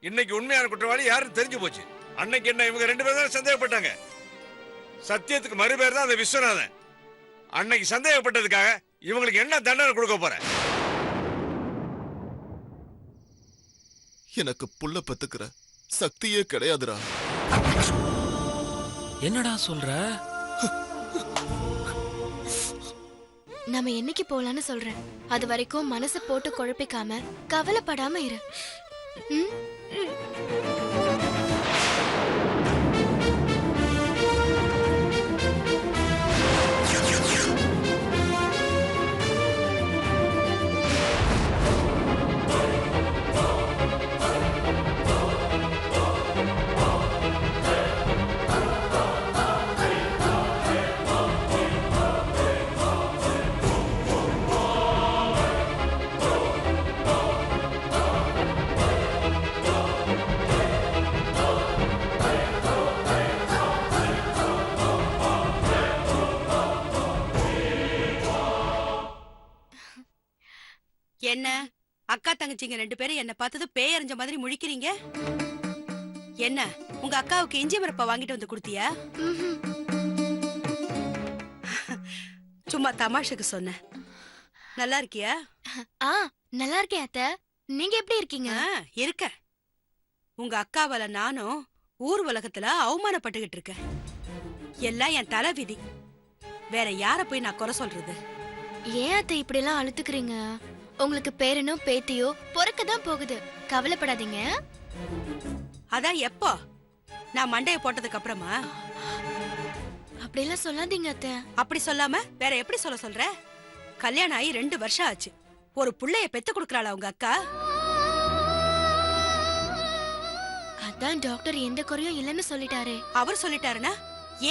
இன்னைக்கு உண்மையான குற்றவாளி யாருன்னு தெரிஞ்சு போச்சு. அன்னைக்கு என்ன இவங்க 2 பேரும் தான் சந்தேகப்பட்டாங்க. சத்தியத்துக்கு மறுபேர் தான் அந்த விஸ்வநாதன். அன்னைக்கு சந்தேகப்பட்டதுக்காக இவங்களுக்கு என்ன தண்டனை கொடுக்க போற? எனக்கு புள்ள பெத்துக்கிற சக்தியே கிடையாதுடா. என்னடா சொல்ற? நாம என்னைக்கு போலான்னு சொல்றேன். அது வரைக்கும் மனசு போட்டு குழப்பிக்காம கவலைப்படாம இரு. என்ன அக்கா தங்கச்சிங்க 2 பேரும் என்ன பார்த்தது பேயறிஞ்ச மாதிரி முழிக்கிறீங்க? என்ன உங்க அக்காவுக்கு இஞ்சி மரப்பா வாங்கிட்டு வந்து கொடுத்தியா? சும்மா தமாஷுக்கு சொன்ன. நல்லா இருக்கியா? நல்லா இருக்கேன் அத்தை. நீங்க எப்படி இருக்கீங்க? இருக்க. உங்க அக்காவால நானும் ஊர் உலகத்துல அவமானப்பட்டுகிட்டு இருக்கேன். எல்லாம் என் தலை விதி. வேற யார போய் நான் குறை சொல்றது? ஏன் அத்தை இப்படி எல்லாம் அழுத்துக்கிறீங்க? உங்களுக்கு பேரனோ பேத்தியோ பொறக்கதான் போகுது, கவலைப்படாதீங்க. அதான் எப்போ? நான் மண்டைய போட்டதுக்கு அப்புறமா? அப்படியெல்லாம் சொல்லாதீங்க அத்தை. அப்படி சொல்லாம வேற எப்படி சொல்ற? கல்யாணம் ஆகி 2 வருஷம் ஆச்சு. ஒரு புள்ளைய பெத்து கொடுக்கறாளா உங்க அக்கா? அதான் டாக்டர் எந்த குறையும் இல்லைன்னு சொல்லிட்டாரே. அவர் சொல்லிட்டாருன்னா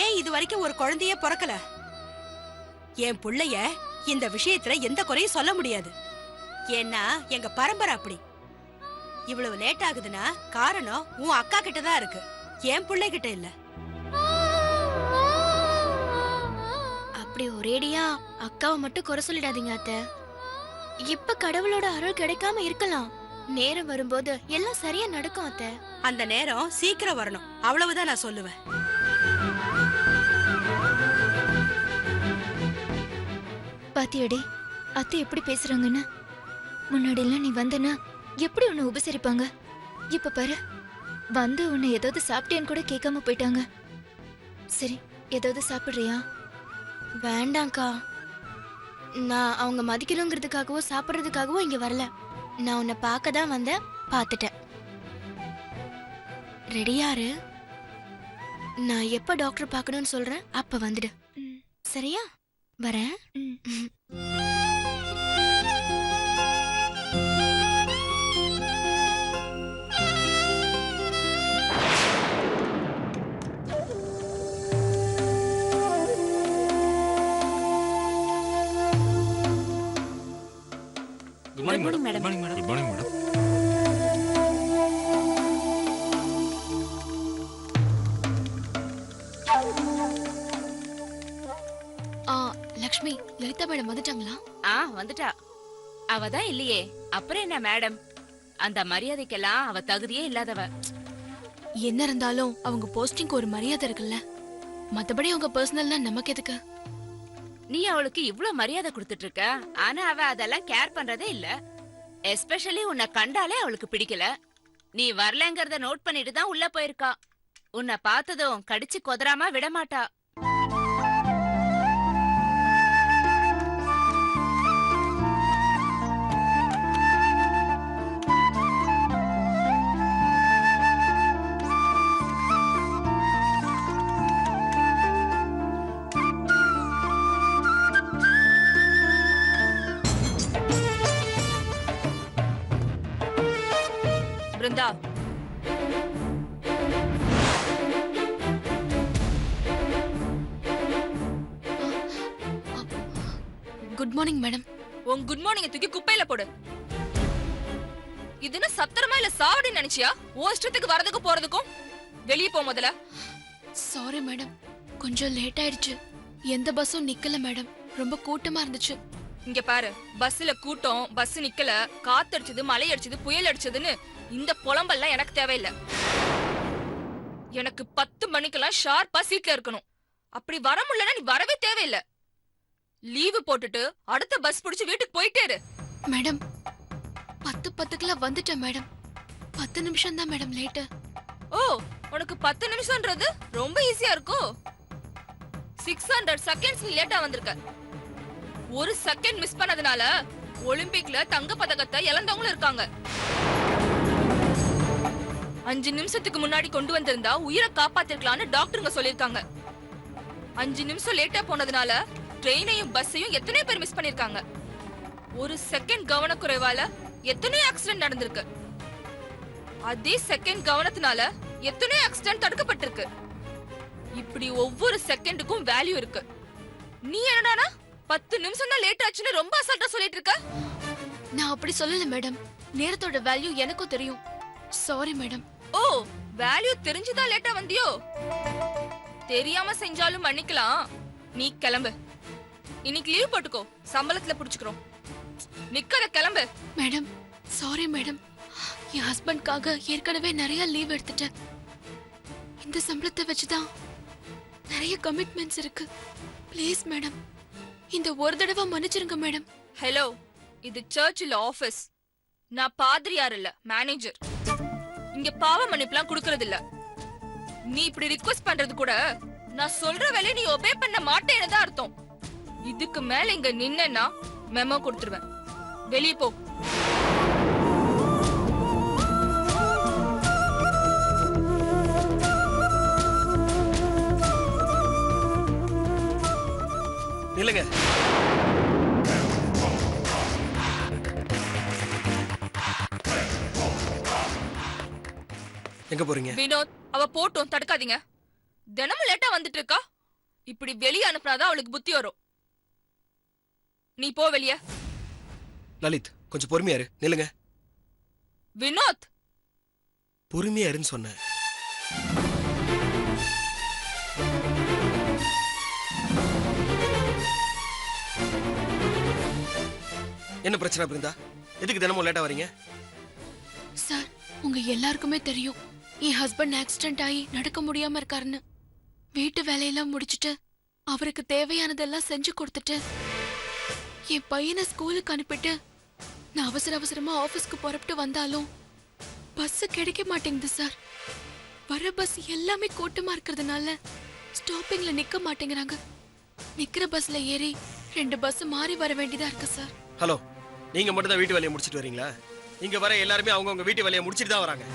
ஏன் இது வரைக்கும் ஒரு குழந்தையே பிறக்கல? என் புள்ளைய இந்த விஷயத்துல எந்த குறையும் சொல்ல முடியாது. ஏன்னா எங்க பரம்பரை அப்படி. இவ்வளவு லேட் ஆகுதுன்னா காரணம் உன் அக்கா கிட்டதான் இருக்கு, என் பிள்ளை கிட்ட இல்ல. அப்படி ஒரேடியா அக்காவை மட்டும் குறை சொல்லிடாதீங்க அத்தை. இப்ப கடவுளோட அருள் கிடைக்காம இருக்கலாம். நேரம் வரும்போது எல்லாம் சரியா நடக்கும் அத்தை. அந்த நேரம் சீக்கிரம் வரணும், அவ்வளவுதான் நான் சொல்லுவேன். பாத்தியடி அத்தை எப்படி பேசுறாங்கன்னு. முன்னாடி எல்லாம் நீ வந்தனா எப்படி உன்னை உபசரிப்பாங்க? இப்ப பாரு, வந்து உன்னை ஏதாவது சாப்பிட்டேன்னு கூட கேட்காம போயிட்டாங்க. சரி, ஏதாவது சாப்பிடுறியா? வேண்டாம்க்கா. நான் அவங்க மதிக்கணுங்கிறதுக்காகவோ சாப்பிட்றதுக்காகவோ இங்க வரல. நான் உன்னை பார்க்க தான் வந்தேன், பார்த்துட்டேன். ரெடியாரு? நான் எப்ப டாக்டர் பார்க்கணும்னு சொல்றேன் அப்ப வந்துடு. சரியா? வரேன். Good morning madam. Good morning madam. Lakshmi, Lalitha madam வந்துட்டாங்களா? வந்துட்டா. அவதான் இல்லையே, அப்புறம் என்ன மேடம்? அந்த மரியாதைக்கெல்லாம் அவ தகுதியே இல்லாதவ. என்ன இருந்தாலும் அவங்க போஸ்டிங்க்கு ஒரு மரியாதை இருக்குல்ல. மத்தபடி அவங்க பர்சனல்னா நமக்கு எதுக்கு? நீ அவளுக்கு இவ்ளோ மரியாதை கொடுத்துட்டு இருக்க, ஆனா அவ அதெல்லாம் கேர் பண்றதே இல்ல. எஸ்பெஷலி உன்னை கண்டாலே அவளுக்கு பிடிக்கல. நீ வரலங்கறத நோட் பண்ணிட்டு தான் உள்ள போயிருக்கா. உன்னை பார்த்ததும் கடிச்சு கொதறாம விடமாட்டா. Brinda, good morning madam. உன் குட் மார்னிங் தூக்கி குப்பையில போடு. இதுன்னு சத்திரமா இல்ல சாவடி நினைச்சியா? ஓ இஷ்டத்துக்கு வரதுக்கு போறதுக்கும். வெளியே போ முதல்ல. சாரி மேடம், கொஞ்சம் லேட் ஆயிடுச்சு. எந்த பஸ்ஸும் நிக்கல மேடம், ரொம்ப கூட்டமா இருந்துச்சு. இங்க பாரு, பஸ்ல கூட்டம், பஸ் நிக்கல, காத்தடிச்சது, மழை அடிச்சது, புயல் அடிச்சதுன்னு இந்த புலம்பெல்லாம் எனக்கு தேவையில்லை. எனக்கு 10 மணிக்கெல்லாம் ஷார்ப்பா சீட்ல இருக்கணும். அப்படி வர முடியலன்னா நீ வரவே தேவையில்லை. லீவு போட்டுட்டு அடுத்த பஸ் பிடிச்சு வீட்டுக்கு போயிட்டே இரு. மேடம் 10:10க்குலாம் வந்துட்டேன் மேடம். 10 நிமிஷம் தான் மேடம் லேட்டு. ஓ, உனக்கு 10 நிமிஷம்ன்றது ரொம்ப ஈஸியா இருக்கும். 600 செகண்ட்ஸ் நீ லேட்டா வந்திருக்க. ஒரு செகண்ட் மிஸ் பண்ணதுனால ஒலிம்பிக்ல தங்க பதக்கத்தை இழந்தவங்களும் இருக்காங்க. 5 நிமிஷத்துக்கு முன்னாடி கொண்டு வந்திருந்தா உயிரை காப்பாத்திருக்கலாம்னு டாக்டருங்க சொல்லிருக்காங்க. 5 நிமிஷம் லேட்டா போனதுனால ட்ரெயினையும் பஸ்ஸையும் எத்தனையோ பேர் மிஸ் பண்ணிருக்காங்க. ஒரு செகண்ட் கவனக்குறைவால எத்தனையோ ஆக்சிடென்ட் நடந்திருக்கு. அதே செகண்ட் கவனத்தினால எத்தனையோ ஆக்சிடென்ட் தடுக்கப்பட்டிருக்கு. இப்படி ஒவ்வொரு செகண்டுக்கும் வேல்யூ இருக்கு. நீ என்னடானா 10 நிமிஷம் தான் லேட் ஆச்சுன்னு ரொம்ப அசால்ட்டா சொல்லிட்டு இருக்க. நான் அப்படி சொல்லல மேடம். நேரத்தோட வேல்யூ எனக்கும் தெரியும். Sorry madam. ஓ, வேல்யூ தெரிஞ்சுதான் லேட்டா வந்தியோ? தெரியாம செஞ்சாலும் மன்னிக்கலாம். நீ கிளம்பு. இன்னைக்கு லீவ் போட்டுக்கோ, சம்பளத்துல புடிச்சுக்கிறோம். நிக்கற கிளம்பு. Madam sorry madam. என் ஹஸ்பண்ட்காக ஏற்கனவே நிறைய லீவ் எடுத்துட்டேன். இந்த சம்பளத்தை வச்சுதான் நிறைய கமிட்மெண்ட்ஸ் இருக்கு. ப்ளீஸ் மேடம், இந்த ஒரு தடவை மன்னிச்சிருங்க மேடம். ஹலோ, இது சர்ச் இல்ல ஆபீஸ். நான் பாதிரியார் இல்ல, மேனேஜர். இங்க பாவ மன்னிப்புலாம் குடுக்கறது இல்ல. நீ இப்படி ரிக்வெஸ்ட் பண்றது கூட நான் சொல்ற வேலையை நீ ஒபே பண்ண மாட்டேன்னு தான் அர்த்தம். இதுக்கு மேல இங்க நின்னா மெமோ கொடுத்துருவேன். வெளியே போ. நில்லுங்க. எங்க போறீங்க? வினோத், அவ போட்டும், தடுக்காதீங்க. தினமும் லேட்டா வந்துட்டு இருக்கா. இப்படி வெளியே அனுப்புனாதான் அவளுக்கு புத்தி வரும். நீ போ வெளிய. லலித், கொஞ்சம் பொறுமையா இரு. நில்லுங்க. வினோத், பொறுமையா இருன்னு சொன்னேன். என்ன பிரச்சனை பிருந்தா? எதுக்கு தினமும் லேட்டா வரீங்க? சார், உங்க எல்லாருக்குமே தெரியும் என் ஹஸ்பண்ட் ஆக்சிடென்ட் ஆகி நடக்க முடியாம இருக்காருன்னு. வீட்டு வேலையெல்லாம் முடிச்சிட்டு அவருக்கு தேவையானதெல்லாம் செஞ்சு கொடுத்துட்டு என் பையனை ஸ்கூலுக்கு அனுப்பிட்டு நான் அவசரமா ஆபீஸ்க்கு புறப்பட்டு வந்தாலும் பஸ் கிடைக்க மாட்டேங்குது சார். வர பஸ் எல்லாமே கூட்டமா இருக்கிறதுனால ஸ்டாப்பிங்ல நிக்க மாட்டேங்கிறாங்க. நிக்கிற பஸ்ல ஏறி 2 பஸ் மாறி வர வேண்டியதா இருக்கு சார். ஹலோ, நீங்க மட்டும் தான் வீட்டு வேலையை முடிச்சிட்டு வரீங்களா? இங்க வர எல்லாருமே அவங்கவுங்க வீட்டு வேலையை முடிச்சிட்டு தான் வராங்க.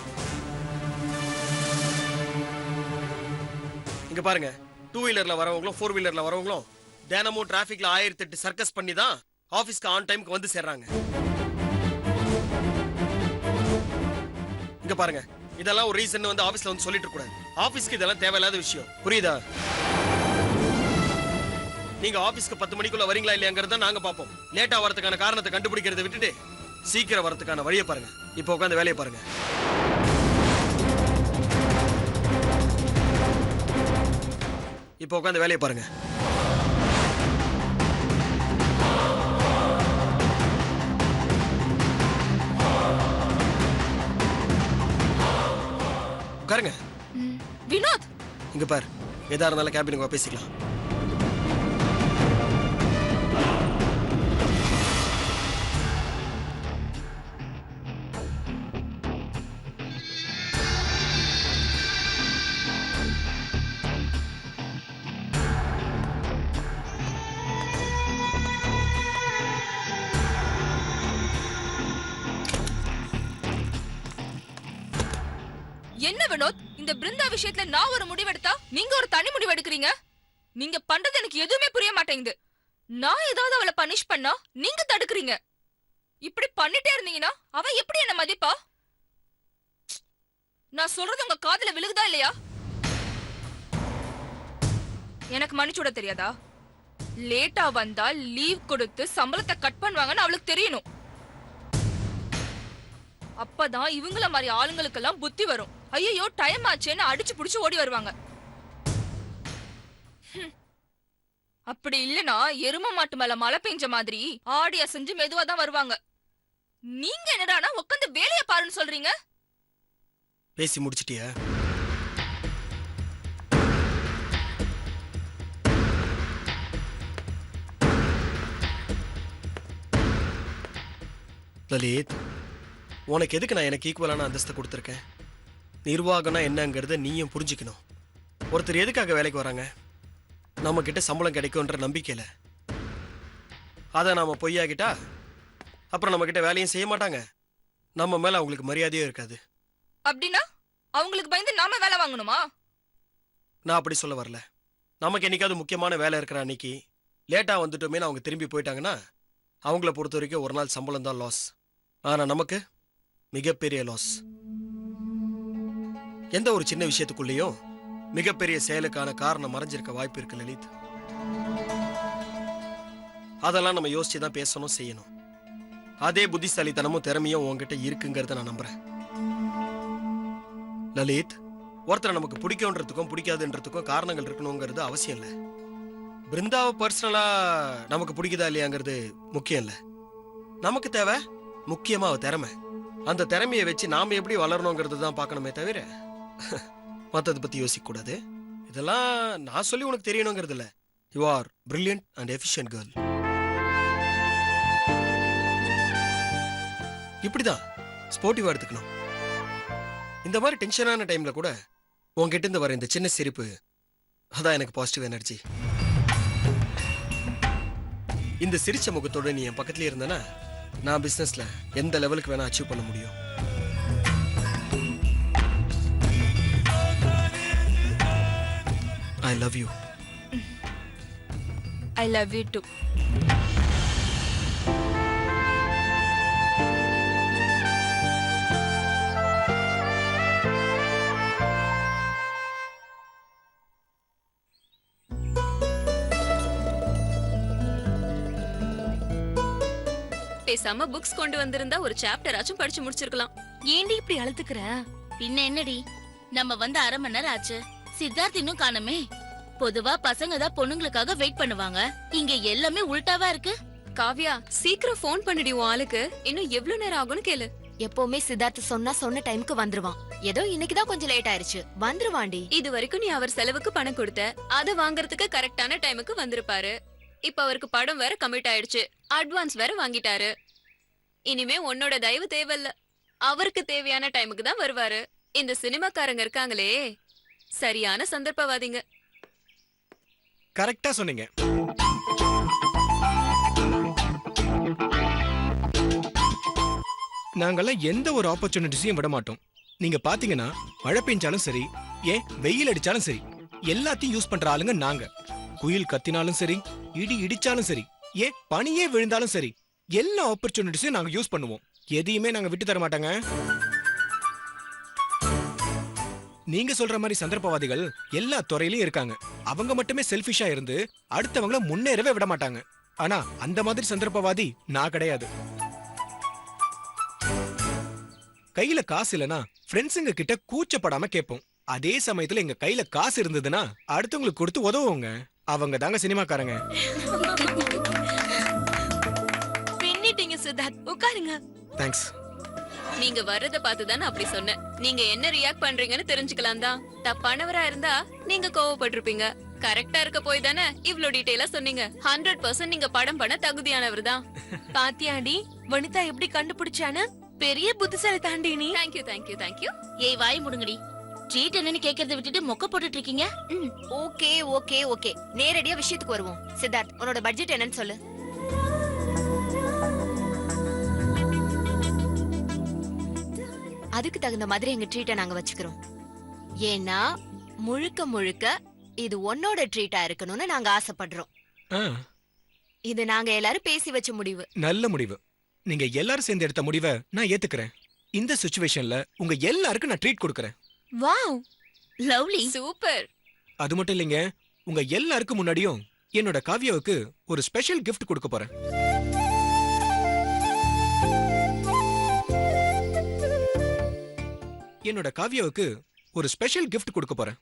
இங்க பாருங்க, 2 வீலர்ல வரவங்களும் 4 வீலர்ல வரவங்களும் தினமும் டிராபிக்ல 1008 சர்க்கஸ் பண்ணி தான் ஆபீஸ்க்கு ஆன் டைம்க்கு வந்து சேர்றாங்க. இங்க பாருங்க, இதெல்லாம் ஒரு ரீசன் வந்து ஆபீஸ்ல வந்து சொல்லிட்டு கூடாது. ஆபீஸ்க்கு இதெல்லாம் தேவையில்லாத விஷயம், புரியுதா? நீங்க ஆபீஸ்க்கு 10 மணிக்குள்ள வரீங்களா இல்லையாங்கிறத நாங்க பாப்போம். லேட்டா வரதுக்கான காரணத்தை கண்டுபிடிக்கிறத விட்டுட்டு சீக்கிரம் வரதுக்கான வழியை பாருங்க. இப்போ உட்காந்து வேலையை பாருங்க. இப்போ உட்காந்து வேலையை பாருங்க. உட்காருங்க. வினோத், இங்க பாரு, எதா இருந்தாலும் கேபினுக்கு பேசிக்கலாம். என்ன வினோத், இந்த பிருந்தா விஷயத்துல நான் ஒரு முடிவெடுத்தா நீங்க ஒரு தனி முடிவு எடுக்கிறீங்க. நீங்க பண்றது எனக்கு எதுவுமே புரிய மாட்டேங்குது. நான் ஏதாவது அவளை பனிஷ் பண்ணா நீங்க தடுக்கிறீங்க. இப்படி பண்ணிட்டே இருந்தீங்கன்னா அவ எப்படி என்ன மதிப்பா? நான் சொல்றது உங்க காதுல விழுகுதா இல்லையா? எனக்கு மன்னிச்சுட தெரியாதா? லேட்டா வந்தா லீவ் கொடுத்து சம்பளத்தை கட் பண்ணுவாங்கன்னு அவளுக்கு தெரியணும். அப்பதான் இவங்கள மாதிரி ஆளுங்களுக்கெல்லாம் புத்தி வரும். ஐயோ டைம் ஆச்சேன்னு அடிச்சு புடிச்சு ஓடி வருவாங்க. அப்படி இல்லனா எரும மாட்டு மேல மழை பெஞ்ச மாதிரி ஆடி அசைஞ்சு மெதுவா தான் வருவாங்க. நீங்க என்னடானா உட்காந்து வேலைய பாருன்னு சொல்றீங்க. பேசி முடிச்சிட்டியா? லலித், உனக்கு எதுக்கு நான் எனக்கு ஈக்குவலான அந்தஸ்தை கொடுத்துருக்கேன்? நிர்வாகம்னா என்னங்கிறத நீயும் புரிஞ்சுக்கணும். ஒருத்தர் எதுக்காக வேலைக்கு வராங்க? நம்ம கிட்ட சம்பளம் கிடைக்கும்ன்ற நம்பிக்கையில. அதை நாம பொய்யாகிட்டா அப்புறம் நம்ம கிட்ட வேலையும் செய்ய மாட்டாங்க, நம்ம மேல அவங்களுக்கு மரியாதையும் இருக்காது. அப்படின்னா அவங்களுக்கு பயந்து நாம வேலை வாங்கணுமா? நான் அப்படி சொல்ல வரல. நமக்கு என்னைக்காவது முக்கியமான வேலை இருக்கிற அன்னைக்கு லேட்டா வந்துட்டோமே அவங்க திரும்பி போயிட்டாங்கன்னா அவங்கள பொறுத்த வரைக்கும் ஒரு நாள் சம்பளம் தான் லாஸ். ஆனா நமக்கு மிகப்பெரிய லாஸ். எந்த ஒரு சின்ன விஷயத்துக்குள்ளேயும் மிகப்பெரிய செயலுக்கான காரணம் மறைஞ்சிருக்க வாய்ப்பு இருக்கு லலித். அதெல்லாம் நம்ம யோசிச்சு தான் பேசணும், செய்யணும். அதே புத்திசாலித்தனமும் திறமையும் உங்ககிட்ட இருக்குங்கிறத நான் நம்புறேன். லலித், ஒருத்தரை நமக்கு பிடிக்கும்ன்றதுக்கும் பிடிக்காதுன்றதுக்கும் காரணங்கள் இருக்கணுங்கிறது அவசியம் இல்லை. பிருந்தாவை பர்சனலா நமக்கு பிடிக்குதா இல்லையாங்கிறது முக்கியம் இல்லை. நமக்கு தேவை முக்கியமா அவ திறமை. அந்த திறமையை வச்சு நாம எப்படி வளரணுங்கிறது தான் பார்க்கணுமே தவிர மற்றதை பத்தி யோசிக்க கூடாது. இதெல்லாம் நான் சொல்லி உனக்கு தெரியணுங்கிறது இல்லை. You are brilliant and efficient girl. இப்படிதான் ஸ்போர்ட்டிவா எடுத்துக்கணும். இந்த மாதிரி டென்ஷனான டைம்ல கூட உன்கிட்ட இருந்து வர இந்த சின்ன சிரிப்பு அதான் எனக்கு பாசிட்டிவ் எனர்ஜி. இந்த சிரிச்ச முகத்தோட நீ என் பக்கத்துலயே இருந்தனா நான் பிசினஸ்ல எந்த லெவலுக்கு வேணா அச்சீவ் பண்ண முடியும். I love you. I love you too. பேசாம புக்ஸ் கொண்டு வந்திருந்தா ஒரு சாப்டர் ஆச்சும் படிச்சு முடிச்சிருக்கலாம். ஏண்டி இப்படி அழுத்துக்கிற? பின்ன என்னடி, நம்ம வந்து 1/2 மணி நேரம் ஆச்சு, சித்தார்த் இன்னும் காணமே. பொதுவா பசங்க தான் பொண்ணுங்களுக்காக வெயிட் பண்ணுவாங்க, இங்க எல்லாமே உல்டாவா இருக்கு. காவ்யா, சீக்கிரம் ஃபோன் பண்ணிடி உன் ஆளுக்கு. இன்னும் எவ்வளவு நேரம் ஆகும்னு கேளு. எப்பவுமே சித்தார்த் சொன்ன டைமுக்கு வந்துருவான். ஏதோ இன்னைக்குதான் கொஞ்சம் லேட் ஆயிருச்சு, வந்துருவாண்டி. இது வரைக்கும் நீ அவர் செலவுக்கு பணம் கொடுத்த, அதை வாங்குறதுக்கு கரெக்டான டைமுக்கு வந்திருப்பாரு. இப்ப அவருக்கு படம் வேற கமிட் ஆயிடுச்சு, அட்வான்ஸ் வேற வாங்கிட்டாரு. இனிமே உன்னோட தயவு தேவையில்ல, அவருக்கு தேவையான டைமுக்கு தான் வருவாரு. இந்த சினிமாக்காரங்க இருக்காங்களே, சரியான சந்தர்ப்பவாதிங்க. கரெக்டா சொன்னீங்க. நாங்கெல்லாம் எந்த ஒரு ஆப்பர்ச்சுனிட்டிஸையும் விட மாட்டோம். நீங்க பாத்தீங்கன்னா மழை பெஞ்சாலும் சரி, ஏன் வெயில் அடிச்சாலும் சரி, எல்லாத்தையும் யூஸ் பண்ற ஆளுங்க நாங்க. குயில் கத்தினாலும் சரி, இடி இடிச்சாலும் சரி, ஏன் பனியே விழுந்தாலும் சரி, எல்லா ஆப்பர்ச்சுனிட்டிஸையும் நாங்க யூஸ் பண்ணுவோம். எதையுமே நாங்க விட்டு தர மாட்டாங்க. நீங்க சொல்ற மாதிரி சந்தர்ப்பவாதிகள் எல்லா துறையிலயும் இருக்காங்க. அவங்க மட்டுமே செல்ஃபிஷா இருந்து அடுத்தவங்கள முன்னேறவே விட மாட்டாங்க. ஆனா அந்த மாதிரி சந்தர்ப்பவாதி நான் கிடையாது. கையில காசு இல்லனா ஃப்ரெண்ட்ஸுங்க கிட்ட கூச்சப்படாம கேட்போம். அதே சமயத்துல எங்க கையில காசு இருந்ததுன்னா அடுத்தவங்களுக்கு கொடுத்து உதவுவோங்க. அவங்க தாங்க சினிமாக்காரங்க. பின்னிட்டீங்க சித்தார்த், உட்காருங்க. தேங்க்ஸ். நீங்க வர்றத பார்த்துதானே அப்படி சொன்னேன். நீங்க என்ன ரியாக்ட் பண்றீங்கன்னு தெரிஞ்சுக்கலாம் தான். தப்பானவரா இருந்தா நீங்க கோவப்பட்டிருப்பீங்க. கரெக்டா இருக்க போய் தானே இவ்ளோ டீடைலா சொன்னீங்க. 100% நீங்க படம் பண்ண தகுதியானவர் தான். பாத்தியாடி வனிதா எப்படி கண்டுபிடிச்சானு? பெரிய புத்திசாலி தாண்டி நீ. Thank you thank you thank you. ஏய் வாய் முடுங்கடி. ட்ரீட் என்னன்னு கேக்குறத விட்டுட்டு மொக்க போட்டுட்டு இருக்கீங்க. ஓகே ஓகே ஓகே, நேரடியா விஷயத்துக்கு வருவோம். சித்தார்த், உன்னோட பட்ஜெட் என்னன்னு சொல்லு. அதுக்கு தகுந்த மாதிரி எங்க ட்ரீட்டை நாங்க வச்சுக்கிறோம். ஏன்னா முழுக்க முழுக்க இது உன்னோட ட்ரீட்டா இருக்கணும்னு நாங்க ஆசைப்படுறோம். இது நாங்க எல்லாரும் பேசி வச்ச முடிவு. நல்ல முடிவு. நீங்க எல்லாரும் சேர்ந்து எடுத்த முடிவை நான் ஏத்துக்கிறேன். இந்த சிச்சுவேஷன்ல உங்க எல்லாருக்கும் நான் ட்ரீட் கொடுக்கறேன். Wow, lovely, super. அது மட்டும் இல்லைங்க, உங்க எல்லாருக்கும் முன்னாடியும் என்னோட காவ்யாவுக்கு ஒரு ஸ்பெஷல் கிஃப்ட் கொடுக்க போறேன். என்னோட காவ்யாவுக்கு ஒரு ஸ்பெஷல் கிஃப்ட் கொடுக்க போறேன்.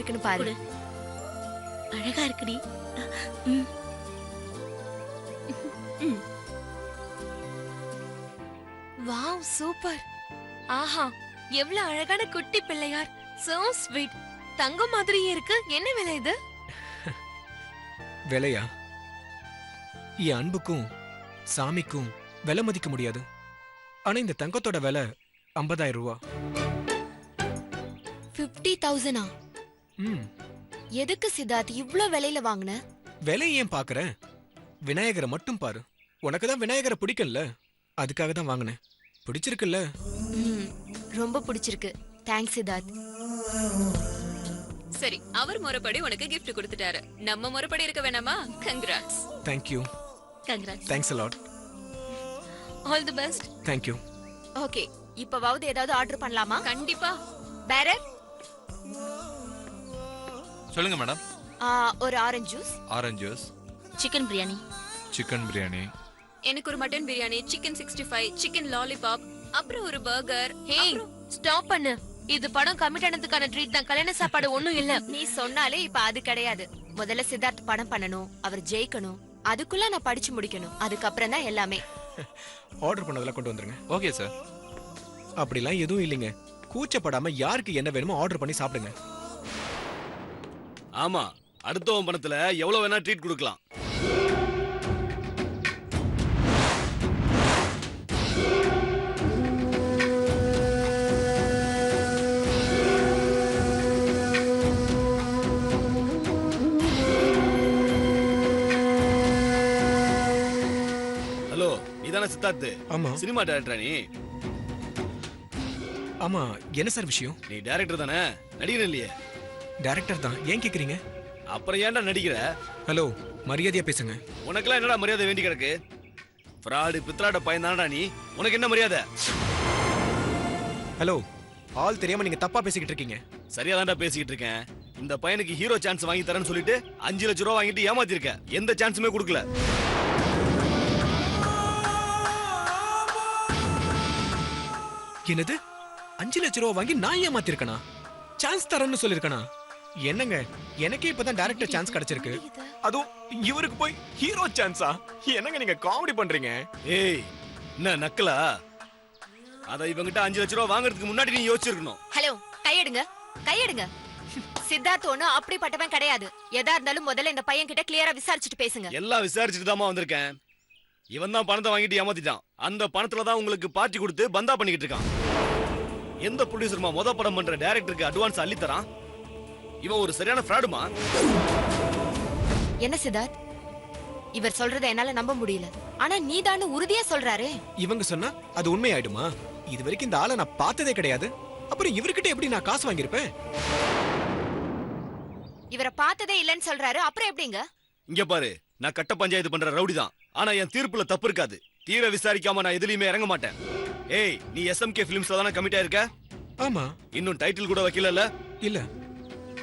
இருக்குன்னு பாரு. கொடு. அழகா இருக்குடி. Wow super. ஆஹா எவ்வளவு அழகான குட்டி பிள்ளையார். So sweet. தங்கம் மாதிரியே இருக்கு. என்ன விலை இது? விலையா? என் அன்புக்கும் சாமிக்கும் விலை மதிக்க முடியாது. ஆனா இந்த தங்கத்தோட விலை 50,000 ரூபா. 50,000 எதுக்கு சித்தார்த் இவ்ளோ விலையில வாங்குன? விலை ஏன் பாக்குற? விநாயகரை மட்டும் பாரு. உனக்கு தான் விநாயகரை பிடிக்கல, அதுக்காக தான் வாங்கினேன். பிடிச்சிருக்குல்ல? ரொம்ப பிடிச்சிருக்கு. தேங்க்ஸ் சித்தார்த். சரி, அவர் முறைப்படி உனக்கு gift கொடுத்துட்டாரு. நம்ம முறைப்படி இருக்க வேணாமா? Congrats. Thank you. Congrats. Thanks a lot. All the best. Thank you. Okay, இப்பவாவது ஏதாவது ஆர்டர் பண்ணலாமா? கண்டிப்பா. பேரர், சொல்லுங்க மேடம். ஒரு orange juice. Orange juice. Chicken biryani. Chicken biryani. எனக்கு ஒரு mutton biryani, chicken 65, chicken lollipop, அப்புறம் ஒரு பர்கர். ஹே ஸ்டாப் பண்ணு. இது படம் கமிட் ஆனதுக்கான ட்ரீட் தான். கல்யாண சாப்பாடு ஒண்ணும் இல்ல. நீ சொன்னாலே இப்ப அது கிடையாது. முதல்ல சித்தார்த் படம் பண்ணணும், அவர் ஜெயிக்கணும், அதுக்குள்ள நான் படிச்சு முடிக்கணும், அதுக்கப்புறம் தான் எல்லாமே. ஆர்டர் பண்ணதெல்லாம் கொண்டு வந்துருங்க. Okay sir. அப்படிலாம் எதுவும் இல்லைங்க. கூச்சப்படாம யாருக்கு என்ன வேணுமோ ஆர்டர் பண்ணி சாப்பிடுங்க. ஆமா, அடுத்தவன் பணத்துல எவ்வளவு வேணா ட்ரீட் கொடுக்கலாம். ஹலோ, நீதானே சித்தார்த்? ஆமா. சினிமா டைரக்டரா நீ? ஆமா, என்ன சார் விஷயம்? நீ டைரக்டர் தானே, நடிகர் இல்லையே? டைரக்டர் தான். ஏன் கேக்குறீங்க? அப்புறம் ஏன்டா நடிக்கிற? ஹலோ, மரியாதையா பேசுங்க. உனக்கெல்லாம் என்னடா மரியாதை வேண்டி கிடக்கு? ஃப்ராடு பித்ராட பையன் தானடா நீ, உனக்கு என்ன மரியாதை? ஹலோ, ஆள் தெரியாம நீங்க தப்பா பேசிக்கிட்டு இருக்கீங்க. சரியா தான்டா பேசிக்கிட்டு இருக்கேன். இந்த பையனுக்கு ஹீரோ சான்ஸ் வாங்கி தரேன்னு சொல்லிட்டு 5 லட்சம் ரூபா வாங்கிட்டு ஏமாத்திருக்க. எந்த சான்ஸுமே கொடுக்கல. என்னது? 5 லட்சம் ரூபா வாங்கி நான் ஏமாத்திருக்கனா? சான்ஸ் தரேன்னு சொல்லிருக்கனா? என்னங்க, எனக்கே இப்பதான் டைரக்டர் சான்ஸ் கிடைச்சிருக்கு. அதுவும் இவருக்கு போய் ஹீரோ சான்ஸா? என்னங்க நீங்க காமெடி பண்றீங்க? ஏய், என்ன நக்கலா? அத இவங்கிட்ட 5 லட்சம் ரூபா வாங்குறதுக்கு முன்னாடி நீ யோசிச்சிருக்கணும். ஹலோ, கையெடுங்க, கையெடுங்க. சித்தார்த் ஒண்ணும் அப்படிப்பட்டவன் கிடையாது. எதா இருந்தாலும் முதல்ல இந்த பையன் கிட்ட கிளியரா விசாரிச்சுட்டு பேசுங்க. எல்லாம் விசாரிச்சுட்டு தாமா வந்திருக்கேன். இவன் தான் பணத்தை வாங்கிட்டு ஏமாத்திட்டான். அந்த பணத்துல தான் உங்களுக்கு பார்ட்டி கொடுத்து பந்தா பண்ணிக்கிட்டு இருக்கான். எந்த ப்ரொடியூசர்மா முத படம் பண்ற டைரக்டருக்கு அட்வான்ஸ் அள்ளி தரான்? இவன் ஒரு சரியான ஃப்ராடுமா? என்ன சித்தார்த், இவர் சொல்றதை என்னால நம்ப முடியல. ஆனா நீதானு உறுதியா சொல்றாரு. இவங்க சொன்னா அது உண்மையாயிடுமா? இது வரைக்கும் இந்த ஆளை நான் பார்த்ததே கிடையாது. அப்புறம் இவர்கிட்ட எப்படி நான் காசு வாங்கியிருப்பேன்? இவரை பார்த்ததே இல்லைன்னு சொல்றாரு, அப்புறம் எப்படிங்க? இங்க பாரு, நான் கட்ட பஞ்சாயத்து பண்ற ரவுடி தான். ஆனா என் தீர்ப்புல தப்பு இருக்காது. தீர விசாரிக்காம நான் எதுலயுமே இறங்க மாட்டேன். ஏய், நீ SMK ஃபிலிம்ஸ்ல தானே கமிட் ஆயிருக்க? ஆமா. இன்னும் டைட்டில் கூட வைக்கல? இல்ல.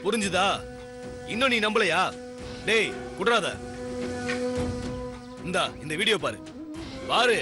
புரிஞ்சுதா? இன்னும் நீ நம்பலையா? டேய், குடுறாத. இந்த வீடியோ பாரு. பாரு.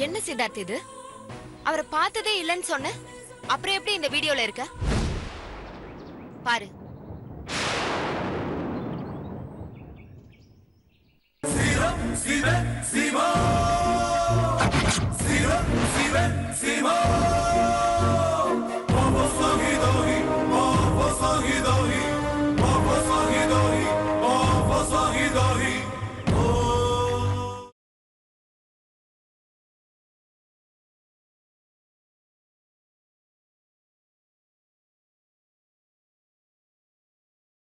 என்ன சித்தார்த் இது? அவரை பார்த்ததே இல்லைன்னு சொன்ன, அப்புறம் எப்படி இந்த வீடியோல இருக்க? பாரு. Simo